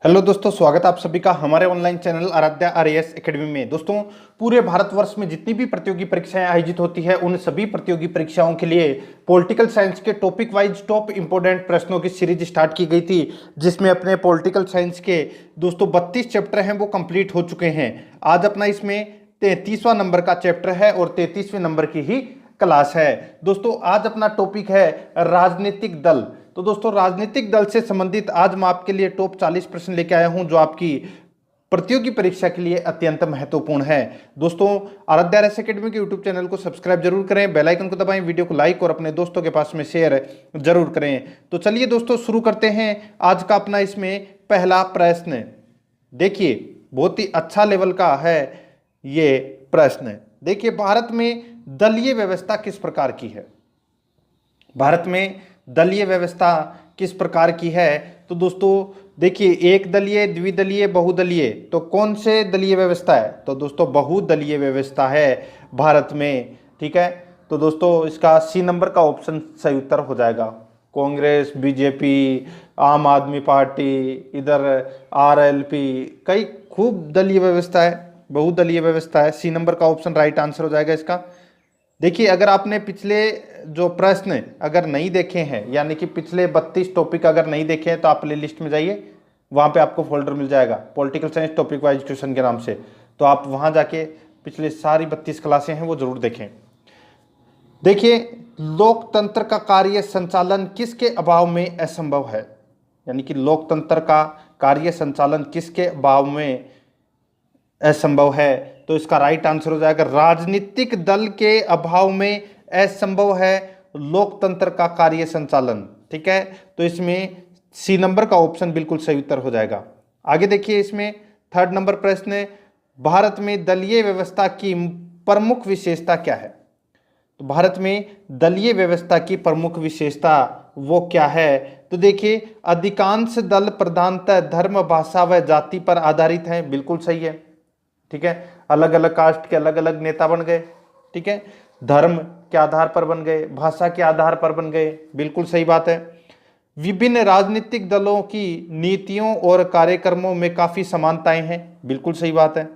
Hello दोस्तों, स्वागत है आप सभी का हमारे online channel Aradhya RAS academy में। दोस्तों, पूरे भारतवर्ष में जितनी भी प्रतियोगी परीक्षाएं आयोजित होती है उन सभी प्रतियोगी परीक्षाओं के लिए पॉलिटिकल साइंस के टॉपिक वाइज टॉप इंपोर्टेंट प्रश्नों की सीरीज स्टार्ट की गई थी, जिसमें अपने पॉलिटिकल साइंस के दोस्तों 32 चैप्टर हैं वो कंप्लीट हो चुके हैं। आज अपना इसमें 33वां नंबर का चैप्टर है और 33वें नंबर की ही क्लास है। दोस्तों, आज अपना टॉपिक है राजनीतिक दल। तो दोस्तों, राजनीतिक दल से संबंधित आज मैं आपके लिए टॉप 40 प्रश्न लेके आया हूं जो आपकी प्रतियोगी परीक्षा के लिए अत्यंत महत्वपूर्ण है। दोस्तों, आराध्या आरएएस एकेडमी के यूट्यूब चैनल को सब्सक्राइब जरूर करें, बेल आइकन को दबाएं, वीडियो को लाइक और अपने दोस्तों के पास में शेयर जरूर करें। तो चलिए दोस्तों, शुरू करते हैं आज का अपना इसमें पहला प्रश्न। देखिए, बहुत ही अच्छा लेवल का है ये प्रश्न। देखिए, भारत में दलीय व्यवस्था किस प्रकार की है? भारत में दलीय व्यवस्था किस प्रकार की है? तो दोस्तों देखिए, एक दलीय, द्विदलीय, बहुदलीय। तो कौन से दलीय व्यवस्था है? तो दोस्तों बहुदलीय व्यवस्था है भारत में। ठीक है, तो दोस्तों इसका सी नंबर का ऑप्शन सही उत्तर हो जाएगा। कांग्रेस, बीजेपी, आम आदमी पार्टी, इधर आरएलपी, कई खूब दलीय व्यवस्था है, बहुदलीय व्यवस्था है। सी नंबर का ऑप्शन राइट आंसर हो जाएगा इसका। देखिए, अगर आपने पिछले जो प्रश्न अगर नहीं देखे हैं, यानी कि पिछले 32 टॉपिक अगर नहीं देखे हैं, तो आप प्ले लिस्ट में जाइए, वहाँ पे आपको फोल्डर मिल जाएगा political science topic wise tuition के नाम से। तो आप वहाँ जाके पिछले सारी 32 क्लासें हैं वो जरूर देखें। देखिए, लोकतंत्र का कार्य संचालन किसके अभाव में असंभव है? यानी कि लोकतंत्र का कार्य संचालन किसके अभाव में असंभव है? तो इसका राइट आंसर हो जाएगा राजनीतिक दल के अभाव में असंभव है लोकतंत्र का कार्य संचालन। ठीक है, तो इसमें सी नंबर का ऑप्शन बिल्कुल सही उत्तर हो जाएगा। आगे देखिए, इसमें थर्ड नंबर प्रश्न, भारत में दलीय व्यवस्था की प्रमुख विशेषता क्या है? तो भारत में दलीय व्यवस्था की प्रमुख विशेषता वो क्या है? तो देखिए, अधिकांश दल प्रधानतः धर्म, भाषा व जाति पर आधारित हैं। बिल्कुल सही है। ठीक है, अलग अलग कास्ट के अलग अलग नेता बन गए। ठीक है, धर्म के आधार पर बन गए, भाषा के आधार पर बन गए। बिल्कुल सही बात है। विभिन्न राजनीतिक दलों की नीतियों और कार्यक्रमों में काफी समानताएं हैं। बिल्कुल सही बात है।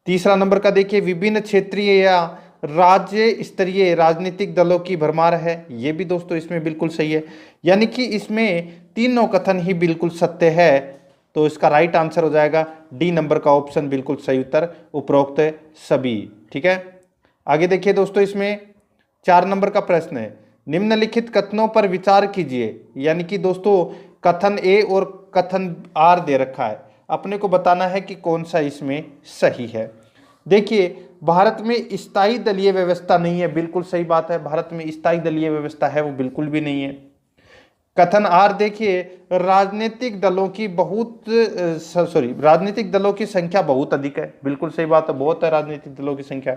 तीसरा नंबर का देखिए, विभिन्न क्षेत्रीय या राज्य स्तरीय राजनीतिक दलों की भरमार है। ये भी दोस्तों इसमें बिल्कुल सही है। यानी कि इसमें तीनों कथन ही बिल्कुल सत्य है। तो इसका राइट आंसर हो जाएगा डी नंबर का ऑप्शन बिल्कुल सही उत्तर, उपरोक्त सभी। ठीक है, आगे देखिए दोस्तों, इसमें 4 नंबर का प्रश्न है, निम्नलिखित कथनों पर विचार कीजिए। यानी कि दोस्तों कथन ए और कथन आर दे रखा है, अपने को बताना है कि कौन सा इसमें सही है। देखिए, भारत में स्थायी दलीय व्यवस्था नहीं है। बिल्कुल सही बात है, भारत में स्थायी दलीय व्यवस्था है वो बिल्कुल भी नहीं है। कथन आर देखिए, राजनीतिक दलों की राजनीतिक दलों की संख्या बहुत अधिक है। बिल्कुल सही बात है, बहुत है राजनीतिक दलों की संख्या।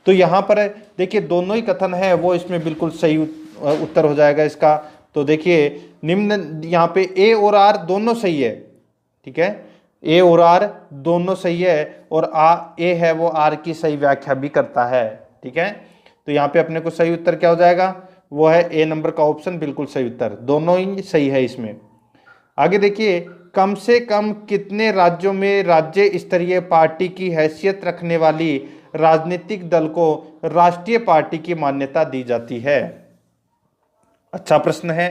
तो यहाँ पर देखिए दोनों ही कथन है वो इसमें बिल्कुल सही उत्तर हो जाएगा इसका। तो देखिए, निम्न यहाँ पे ए और आर दोनों सही है। ठीक है, ए और आर दोनों सही है, और ए है वो आर की सही व्याख्या भी करता है। ठीक है, तो यहाँ पे अपने को सही उत्तर क्या हो जाएगा? वो है ए नंबर का ऑप्शन बिल्कुल सही उत्तर, दोनों ही सही है इसमें। आगे देखिए, कम से कम कितने राज्यों में राज्य स्तरीय पार्टी की हैसियत रखने वाली राजनीतिक दल को राष्ट्रीय पार्टी की मान्यता दी जाती है? अच्छा प्रश्न है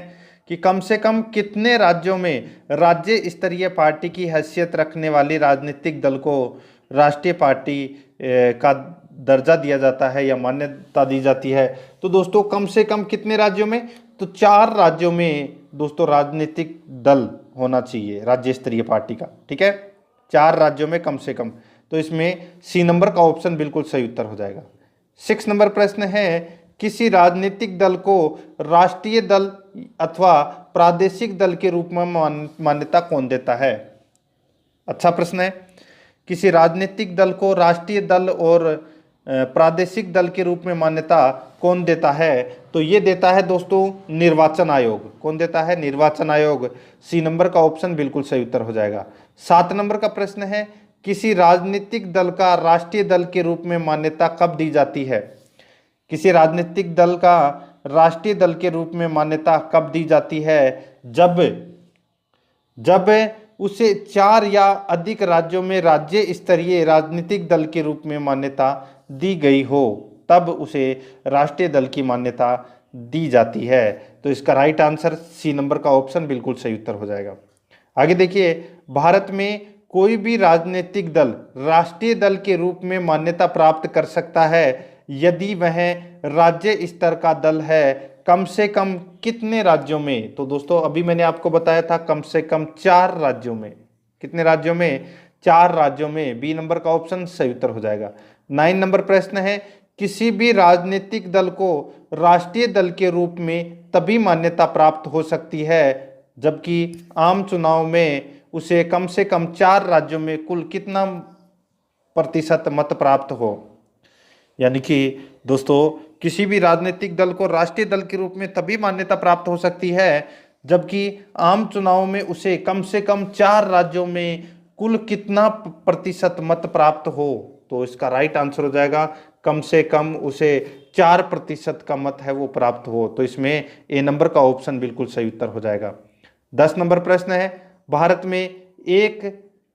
कि कम से कम कितने राज्यों में राज्य स्तरीय पार्टी की हैसियत रखने वाली राजनीतिक दल को राष्ट्रीय पार्टी का दर्जा दिया जाता है या मान्यता दी जाती है? तो दोस्तों कम से कम कितने राज्यों में? तो 4 राज्यों में दोस्तों राजनीतिक दल होना चाहिए राज्य स्तरीय पार्टी का। ठीक है, 4 राज्यों में कम से कम। तो इसमें सी नंबर का ऑप्शन बिल्कुल सही उत्तर हो जाएगा। 6 नंबर प्रश्न है, किसी राजनीतिक दल को राष्ट्रीय दल अथवा प्रादेशिक दल के रूप में मान्यता कौन देता है? अच्छा प्रश्न है, किसी राजनीतिक दल को राष्ट्रीय दल और प्रादेशिक दल के रूप में मान्यता कौन देता है? तो ये देता है दोस्तों निर्वाचन आयोग। कौन देता है? निर्वाचन आयोग। सी नंबर का ऑप्शन बिल्कुल सही उत्तर हो जाएगा। 7 नंबर का प्रश्न है, किसी राजनीतिक दल का राष्ट्रीय दल के रूप में मान्यता कब दी जाती है? किसी राजनीतिक दल का राष्ट्रीय दल के रूप में मान्यता कब दी जाती है? जब उसे 4 या अधिक राज्यों में राज्य स्तरीय राजनीतिक दल के रूप में मान्यता दी गई हो, तब उसे राष्ट्रीय दल की मान्यता दी जाती है। तो इसका राइट आंसर सी नंबर का ऑप्शन बिल्कुल सही उत्तर हो जाएगा। आगे देखिए, भारत में कोई भी राजनीतिक दल राष्ट्रीय दल के रूप में मान्यता प्राप्त कर सकता है यदि वह राज्य स्तर का दल है कम से कम कितने राज्यों में। तो दोस्तों अभी मैंने आपको बताया था कम से कम 4 राज्यों में। कितने राज्यों में? 4 राज्यों में। बी नंबर का ऑप्शन सही उत्तर हो जाएगा। 9 नंबर प्रश्न है, किसी भी राजनीतिक दल को राष्ट्रीय दल के रूप में तभी मान्यता प्राप्त हो सकती है जबकि आम चुनाव में उसे कम से कम 4 राज्यों में कुल कितना प्रतिशत मत प्राप्त हो। यानी कि दोस्तों किसी भी राजनीतिक दल को राष्ट्रीय दल के रूप में तभी मान्यता प्राप्त हो सकती है जबकि आम चुनाव में उसे कम से कम 4 राज्यों में कुल कितना प्रतिशत मत प्राप्त हो। तो इसका राइट आंसर हो जाएगा कम से कम उसे 4% का मत है वो प्राप्त हो। तो इसमें ए नंबर का ऑप्शन बिल्कुल सही उत्तर हो जाएगा। 10 नंबर प्रश्न है, भारत में एक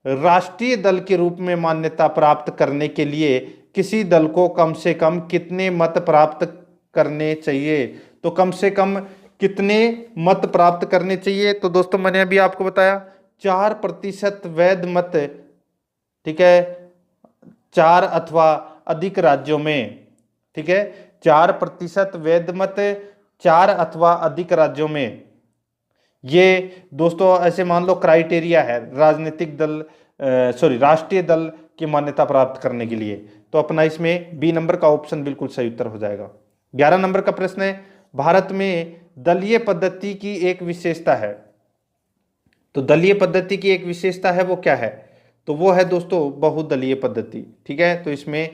राष्ट्रीय दल के रूप में मान्यता प्राप्त करने के लिए किसी दल को कम से कम कितने मत प्राप्त करने चाहिए। तो कम से कम कितने मत प्राप्त करने चाहिए। तो दोस्तों मैंने अभी आपको बताया 4% वैध मत, ठीक है, 4 अथवा अधिक राज्यों में, ठीक है, 4% वैध मत 4 अथवा अधिक राज्यों में। ये दोस्तों ऐसे मान लो क्राइटेरिया है राजनीतिक दल राष्ट्रीय दल की मान्यता प्राप्त करने के लिए। तो अपना इसमें बी नंबर का ऑप्शन बिल्कुल सही उत्तर हो जाएगा। 11 नंबर का प्रश्न है, भारत में दलीय पद्धति की एक विशेषता है। तो दलीय पद्धति की एक विशेषता है वो क्या है? तो वो है दोस्तों बहुदलीय पद्धति। ठीक है, तो इसमें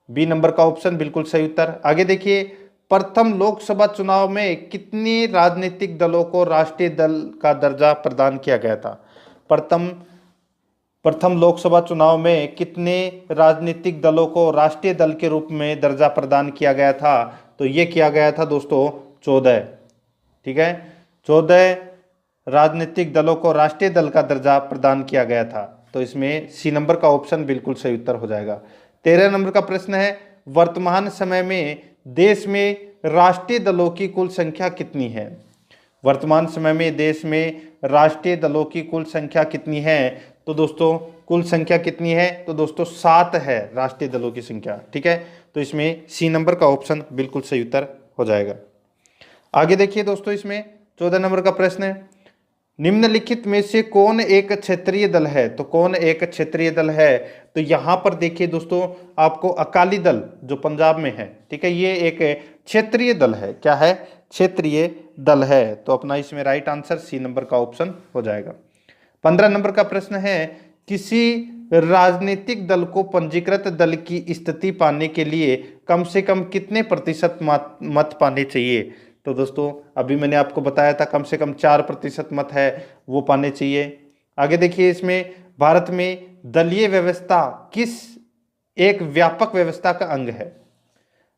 बी नंबर का ऑप्शन बिल्कुल सही उत्तर। आगे देखिए, प्रथम लोकसभा चुनाव में कितने राजनीतिक दलों को राष्ट्रीय दल का दर्जा प्रदान किया गया था? प्रथम लोकसभा चुनाव में कितने राजनीतिक दलों को राष्ट्रीय दल के रूप में दर्जा प्रदान किया गया था? तो ये किया गया था दोस्तों 14। ठीक है, 14 राजनीतिक दलों को राष्ट्रीय दल का दर्जा प्रदान किया गया था। तो इसमें सी नंबर का ऑप्शन बिल्कुल सही उत्तर हो जाएगा। 13 नंबर का प्रश्न है, वर्तमान समय में देश में राष्ट्रीय दलों की कुल संख्या कितनी है? वर्तमान समय में देश में राष्ट्रीय दलों की कुल संख्या कितनी है? तो दोस्तों कुल संख्या कितनी है? तो दोस्तों 7 है राष्ट्रीय दलों की संख्या। ठीक है, तो इसमें सी नंबर का ऑप्शन बिल्कुल सही उत्तर हो जाएगा। आगे देखिए दोस्तों, इसमें 14 नंबर का प्रश्न है, निम्नलिखित में से कौन एक क्षेत्रीय दल है? तो कौन एक क्षेत्रीय दल है? तो यहां पर देखिए दोस्तों, आपको अकाली दल जो पंजाब में है, ठीक है, ये एक क्षेत्रीय दल है। क्या है? क्षेत्रीय दल है। तो अपना इसमें राइट आंसर सी नंबर का ऑप्शन हो जाएगा। 15 नंबर का प्रश्न है, किसी राजनीतिक दल को पंजीकृत दल की स्थिति पाने के लिए कम से कम कितने प्रतिशत मत पाने चाहिए? तो दोस्तों अभी मैंने आपको बताया था कम से कम 4% मत है वो पाने चाहिए। आगे देखिए, इसमें भारत में दलीय व्यवस्था किस एक व्यापक व्यवस्था का अंग है?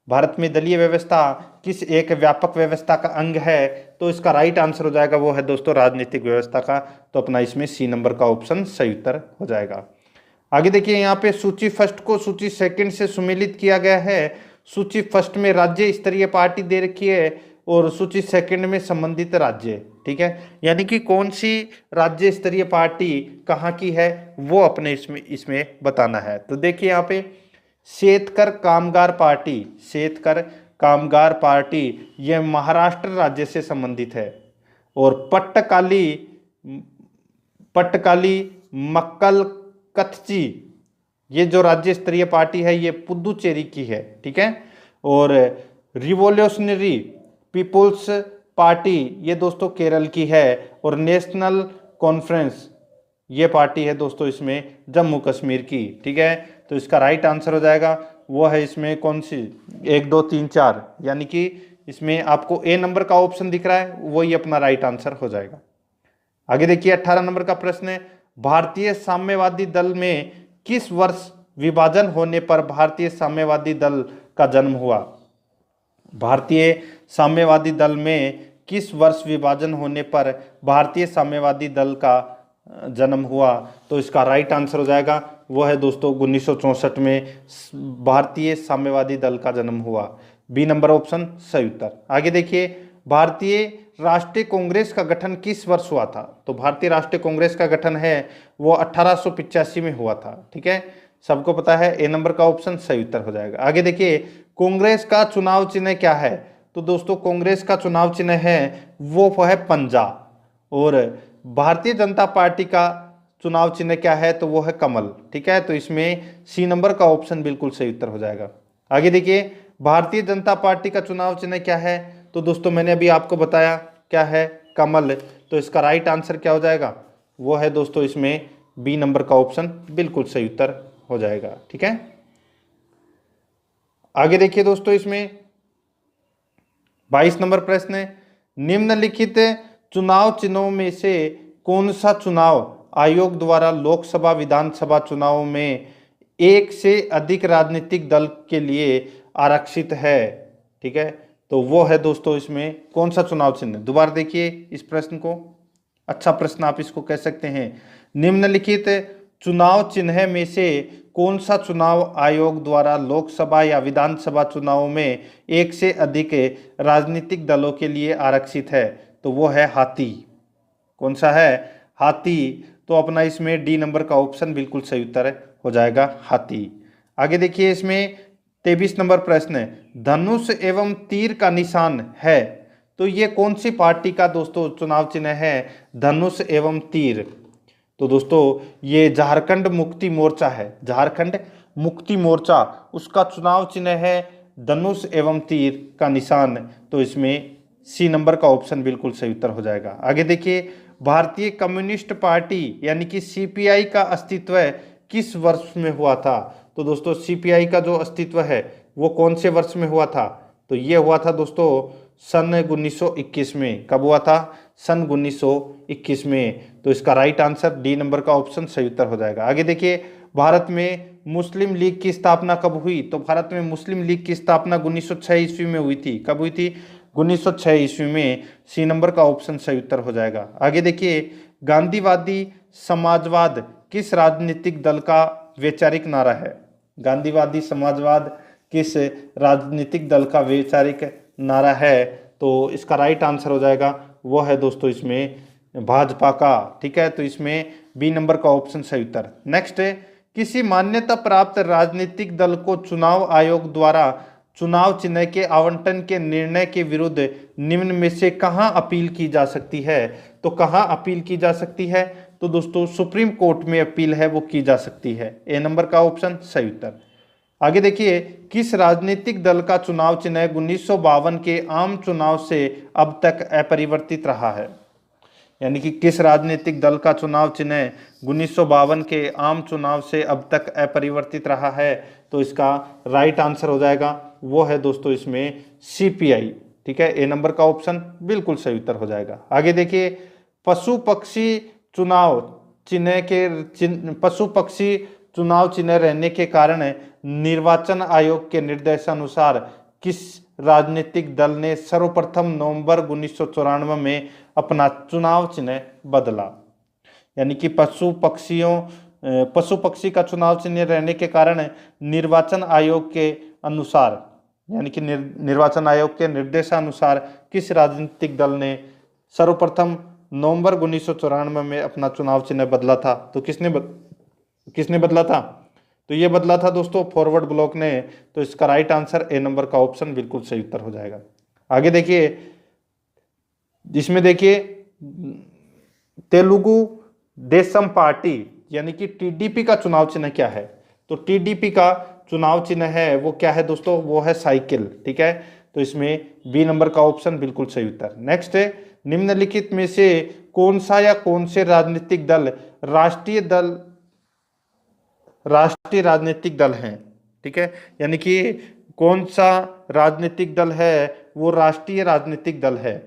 भारत में दलीय व्यवस्था किस एक व्यापक व्यवस्था का अंग है? तो इसका राइट आंसर हो जाएगा वो है दोस्तों राजनीतिक व्यवस्था का। तो अपना इसमें सी नंबर का ऑप्शन सही उत्तर हो जाएगा। आगे देखिए, यहाँ पे सूची फर्स्ट को सूची सेकंड से सुमेलित किया गया है। सूची फर्स्ट में राज्य स्तरीय पार्टी दे रखी है और सूची सेकंड में संबंधित राज्य। ठीक है, यानी कि कौन सी राज्य स्तरीय पार्टी कहाँ की है वो अपने इसमें बताना है। तो देखिए यहाँ पे शेतकर कामगार पार्टी, शेतकर कामगार पार्टी ये महाराष्ट्र राज्य से संबंधित है। और पट्टकाली मक्कल कथची ये जो राज्य स्तरीय पार्टी है ये पुदुचेरी की है। ठीक है, और रिवोल्यूशनरी पीपुल्स पार्टी ये दोस्तों केरल की है। और नेशनल कॉन्फ्रेंस ये पार्टी है दोस्तों इसमें जम्मू कश्मीर की। ठीक है, तो इसका राइट आंसर हो जाएगा वो है इसमें कौन सी 1 2 3 4, यानी कि इसमें आपको ए नंबर का ऑप्शन दिख रहा है वही अपना राइट आंसर हो जाएगा। आगे देखिए 18 नंबर का प्रश्न है, भारतीय साम्यवादी दल में किस वर्ष विभाजन होने पर भारतीय साम्यवादी दल का जन्म हुआ? भारतीय साम्यवादी दल में किस वर्ष विभाजन होने पर भारतीय साम्यवादी दल का जन्म हुआ, तो इसका राइट आंसर हो जाएगा वो है दोस्तों 1964 में भारतीय साम्यवादी दल का जन्म हुआ। बी नंबर ऑप्शन सही उत्तर। आगे देखिए, भारतीय राष्ट्रीय कांग्रेस का गठन किस वर्ष हुआ था? तो भारतीय राष्ट्रीय कांग्रेस का गठन है वो 1885 में हुआ था। ठीक है, सबको पता है, ए नंबर का ऑप्शन सही उत्तर हो जाएगा। आगे देखिए, कांग्रेस का चुनाव चिन्ह क्या है? तो दोस्तों कांग्रेस का चुनाव चिन्ह है वो है पंजा। और भारतीय जनता पार्टी का चुनाव चिन्ह क्या है? तो वो है कमल। ठीक है, तो इसमें सी नंबर का ऑप्शन बिल्कुल सही उत्तर हो जाएगा। आगे देखिए, भारतीय जनता पार्टी का चुनाव चिन्ह क्या है? तो दोस्तों मैंने अभी आपको बताया क्या है, कमल। तो इसका राइट आंसर क्या हो जाएगा? वो है दोस्तों इसमें बी नंबर का ऑप्शन बिल्कुल सही उत्तर हो जाएगा। ठीक है, आगे देखिए दोस्तों, इसमें 22 नंबर प्रश्न है, निम्नलिखित चुनाव चिन्हों में से कौन सा चुनाव आयोग द्वारा लोकसभा विधानसभा चुनाव में एक से अधिक राजनीतिक दल के लिए आरक्षित है? ठीक है, तो वो है दोस्तों इसमें कौन सा चुनाव चिन्ह? दोबारा देखिए इस प्रश्न को, अच्छा प्रश्न आप इसको कह सकते हैं। निम्नलिखित चुनाव चिन्ह में से कौन सा चुनाव आयोग द्वारा लोकसभा या विधानसभा चुनाव में एक से अधिक राजनीतिक दलों के लिए आरक्षित है? तो वो है हाथी। कौन सा है? हाथी। तो अपना इसमें डी नंबर का ऑप्शन बिल्कुल सही उत्तर हो जाएगा, हाथी। आगे देखिए, इसमें 23 नंबर प्रश्न है, धनुष एवं तीर का निशान है, तो ये कौन सी पार्टी का दोस्तों चुनाव चिन्ह है? धनुष एवं तीर। तो दोस्तों ये झारखंड मुक्ति मोर्चा है, झारखंड मुक्ति मोर्चा, उसका चुनाव चिन्ह है धनुष एवं तीर का निशान। तो इसमें सी नंबर का ऑप्शन बिल्कुल सही उत्तर हो जाएगा। आगे देखिए, भारतीय कम्युनिस्ट पार्टी यानी कि सीपीआई का अस्तित्व किस वर्ष में हुआ था? तो दोस्तों सीपीआई का जो अस्तित्व है वो कौन से वर्ष में हुआ था? तो ये हुआ था दोस्तों सन 1921 में। कब हुआ था? सन 1921 में। तो इसका राइट आंसर डी नंबर का ऑप्शन सही उत्तर हो जाएगा। आगे देखिए, भारत में मुस्लिम लीग की स्थापना कब हुई? तो भारत में मुस्लिम लीग की स्थापना 1906 ईस्वी में हुई थी। कब हुई थी? 1906 ईस्वी में। सी नंबर का ऑप्शन सही उत्तर हो जाएगा। आगे देखिए, गांधीवादी समाजवाद किस राजनीतिक दल का वैचारिक नारा है? गांधीवादी समाजवाद किस राजनीतिक दल का वैचारिक नारा है? तो इसका राइट आंसर हो जाएगा वो है दोस्तों इसमें भाजपा का। ठीक है, तो इसमें बी नंबर का ऑप्शन सही उत्तर। नेक्स्ट है, किसी मान्यता प्राप्त राजनीतिक दल को चुनाव आयोग द्वारा चुनाव चिन्ह के आवंटन के निर्णय के विरुद्ध निम्न में से कहां अपील की जा सकती है? तो कहां अपील की जा सकती है? तो दोस्तों सुप्रीम कोर्ट में अपील है वो की जा सकती है। ए नंबर का ऑप्शन सही उत्तर। आगे देखिए, किस राजनीतिक दल का चुनाव चिन्ह 1952 के आम चुनाव से अब तक अपरिवर्तित रहा है? यानी कि किस राजनीतिक दल का चुनाव चिन्ह 1952 के आम चुनाव से अब तक अपरिवर्तित रहा है? तो इसका राइट आंसर हो जाएगा वो है दोस्तों इसमें सीपीआई। ठीक है, ए नंबर का ऑप्शन बिल्कुल सही उत्तर हो जाएगा। आगे देखिए, पशु पक्षी चुनाव चिन्ह रहने के कारण निर्वाचन आयोग के निर्देशानुसार किस राजनीतिक दल ने सर्वप्रथम नवंबर 1994 में अपना चुनाव चिन्ह बदला? यानी कि पशु पक्षी का चुनाव चिन्ह रहने के कारण निर्वाचन आयोग के अनुसार यानी कि निर्वाचन आयोग के निर्देशानुसार किस राजनीतिक दल ने सर्वप्रथम नवंबर 1994 में अपना चुनाव चिन्ह बदला था? तो किसने बदला था? तो ये बदला था दोस्तों फॉरवर्ड ब्लॉक ने। तो इसका राइट आंसर ए नंबर का ऑप्शन बिल्कुल सही उत्तर हो जाएगा। आगे देखिए, इसमें देखिए तेलुगु देशम पार्टी यानी कि टीडीपी का चुनाव चिन्ह क्या है? तो टीडीपी का चुनाव चिन्ह है वो क्या है दोस्तों? वो है साइकिल। ठीक है, तो इसमें बी नंबर का ऑप्शन बिल्कुल सही उत्तर। नेक्स्ट है, निम्नलिखित में से कौन सा या कौन से राजनीतिक दल राष्ट्रीय राजनीतिक दल हैं? ठीक है, यानी कि कौन सा राजनीतिक दल है वो राष्ट्रीय राजनीतिक दल है।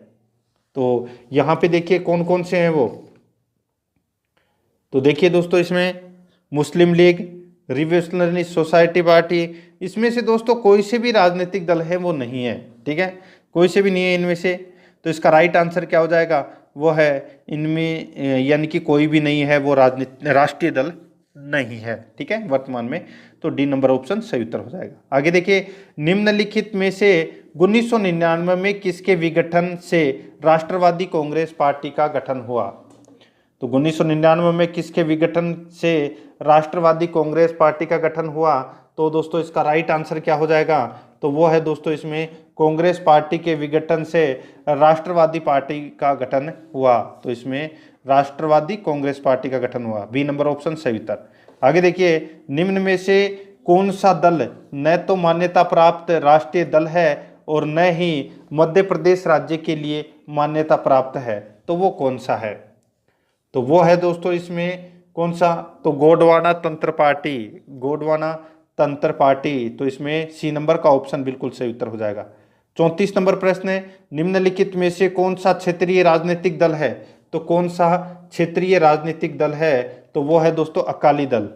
तो यहां पे देखिए कौन कौन से हैं वो। तो देखिए दोस्तों, इसमें मुस्लिम लीग, रिवोल्यूशनरी सोसाइटी पार्टी, इसमें से दोस्तों कोई से भी राजनीतिक दल है वो नहीं है। ठीक है, कोई से भी नहीं है इनमें से। तो इसका राइट आंसर क्या हो जाएगा? वो है इनमें यानी कि कोई भी नहीं है, वो राष्ट्रीय दल नहीं है। ठीक है, वर्तमान में। तो डी नंबर ऑप्शन सही उत्तर हो जाएगा। आगे देखिए, निम्नलिखित में से 1999 में किसके विघटन से राष्ट्रवादी कांग्रेस पार्टी का गठन हुआ? तो 1999 में किसके विघटन से राष्ट्रवादी कांग्रेस पार्टी का गठन हुआ? तो दोस्तों इसका राइट आंसर क्या हो जाएगा? तो वो है दोस्तों इसमें कांग्रेस पार्टी के विघटन से राष्ट्रवादी पार्टी का गठन हुआ। तो इसमें राष्ट्रवादी कांग्रेस पार्टी का गठन हुआ। बी नंबर ऑप्शन सही उत्तर। आगे देखिए, निम्न में से कौन सा दल न तो मान्यता प्राप्त राष्ट्रीय दल है और न ही मध्य प्रदेश राज्य के लिए मान्यता प्राप्त है? तो वो कौन सा है? तो वो है दोस्तों इसमें कौन सा? तो गोंडवाना तंत्र पार्टी, गोंडवाना तंत्र पार्टी। तो इसमें सी नंबर का ऑप्शन बिल्कुल सही उत्तर हो जाएगा। 34 नंबर प्रश्न है, निम्नलिखित में से कौन सा क्षेत्रीय राजनीतिक दल है? तो कौन सा क्षेत्रीय राजनीतिक दल है? तो वो है दोस्तों अकाली दल।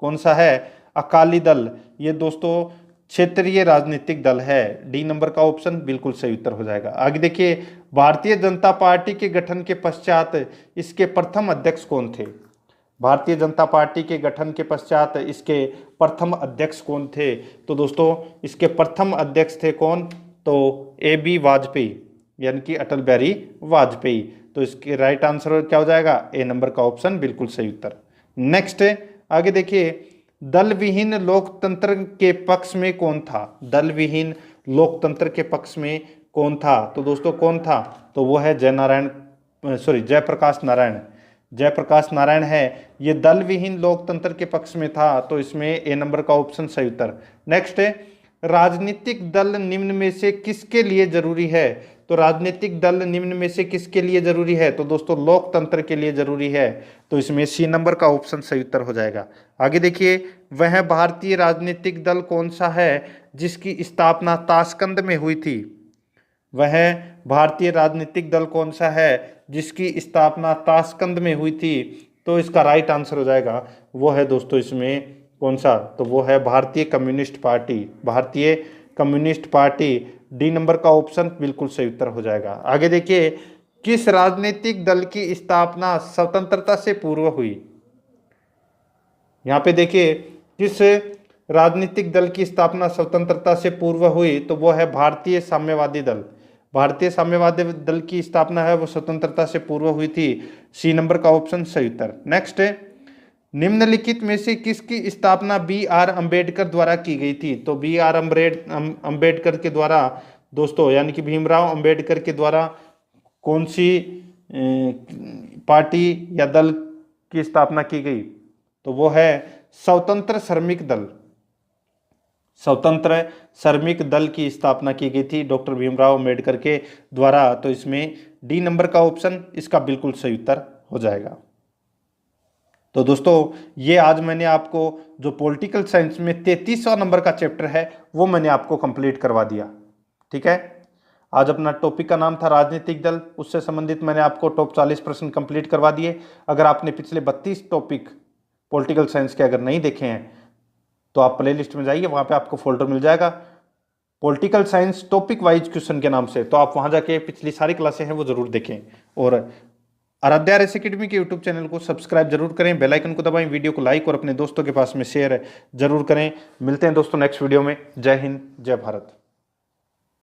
कौन सा है? अकाली दल। ये दोस्तों क्षेत्रीय राजनीतिक दल है। डी नंबर का ऑप्शन बिल्कुल सही उत्तर हो जाएगा। आगे देखिए, भारतीय जनता पार्टी के गठन के पश्चात इसके प्रथम अध्यक्ष कौन थे? भारतीय जनता पार्टी के गठन के पश्चात इसके प्रथम अध्यक्ष कौन थे? तो दोस्तों इसके प्रथम अध्यक्ष थे कौन? तो AB वाजपेयी, यानी कि अटल बिहारी वाजपेयी। तो इसके राइट आंसर क्या हो जाएगा? ए नंबर का ऑप्शन बिल्कुल सही उत्तर। नेक्स्ट आगे देखिए, दल विहीन लोकतंत्र के पक्ष में कौन था? दल विहीन लोकतंत्र के पक्ष में कौन था? तो दोस्तों कौन था? तो वो है जयप्रकाश नारायण। जयप्रकाश नारायण है, ये दल विहीन लोकतंत्र के पक्ष में था। तो इसमें ए नंबर का ऑप्शन सही उत्तर। नेक्स्ट है, राजनीतिक दल निम्न में से किसके लिए जरूरी है? तो राजनीतिक दल निम्न में से किसके लिए जरूरी है? तो दोस्तों लोकतंत्र के लिए जरूरी है। तो इसमें सी नंबर का ऑप्शन सही उत्तर हो जाएगा। आगे देखिए, वह भारतीय राजनीतिक दल कौन सा है जिसकी स्थापना ताशकंद में हुई थी? वह भारतीय राजनीतिक दल कौन सा है जिसकी स्थापना ताशकंद में हुई थी? तो इसका राइट आंसर हो जाएगा, वो है दोस्तों इसमें कौन सा? तो वो है भारतीय कम्युनिस्ट पार्टी। भारतीय कम्युनिस्ट पार्टी। डी नंबर का ऑप्शन बिल्कुल सही उत्तर हो जाएगा। आगे देखिए, किस राजनीतिक दल की स्थापना स्वतंत्रता से पूर्व हुई? यहाँ पे देखिए, किस राजनीतिक दल की स्थापना स्वतंत्रता से पूर्व हुई? तो वो है भारतीय साम्यवादी दल। भारतीय साम्यवादी दल की स्थापना है वो स्वतंत्रता से पूर्व हुई थी। सी नंबर का ऑप्शन सही उत्तर। नेक्स्ट है, निम्नलिखित में से किसकी स्थापना BR अम्बेडकर द्वारा की गई थी? तो BR अम्बेडकर के द्वारा दोस्तों, यानी कि भीमराव अम्बेडकर के द्वारा कौन सी पार्टी या दल की स्थापना की गई? तो वो है स्वतंत्र श्रमिक दल। स्वतंत्र श्रमिक दल की स्थापना की गई थी डॉक्टर भीमराव अम्बेडकर के द्वारा। तो इसमें डी नंबर का ऑप्शन इसका बिल्कुल सही उत्तर हो जाएगा। तो दोस्तों ये आज मैंने आपको जो पॉलिटिकल साइंस में 33वां नंबर का चैप्टर है वो मैंने आपको कंप्लीट करवा दिया। ठीक है, आज अपना टॉपिक का नाम था राजनीतिक दल, उससे संबंधित मैंने आपको टॉप 40 प्रश्न कंप्लीट करवा दिए। अगर आपने पिछले 32 टॉपिक पॉलिटिकल साइंस के अगर नहीं देखे हैं तो आप प्लेलिस्ट में जाइए, वहाँ पे आपको फोल्डर मिल जाएगा political science topic wise question के नाम से। तो आप वहाँ जाके पिछली सारी क्लासें हैं वो जरूर देखें और आराध्या आरएस एकेडमी के यूट्यूब चैनल को सब्सक्राइब जरूर करें, बेल आइकन को दबाएं, वीडियो को लाइक और अपने दोस्तों के पास में शेयर जरूर करें। मिलते हैं दोस्तों नेक्स्ट वीडियो में। जय हिंद, जय भारत।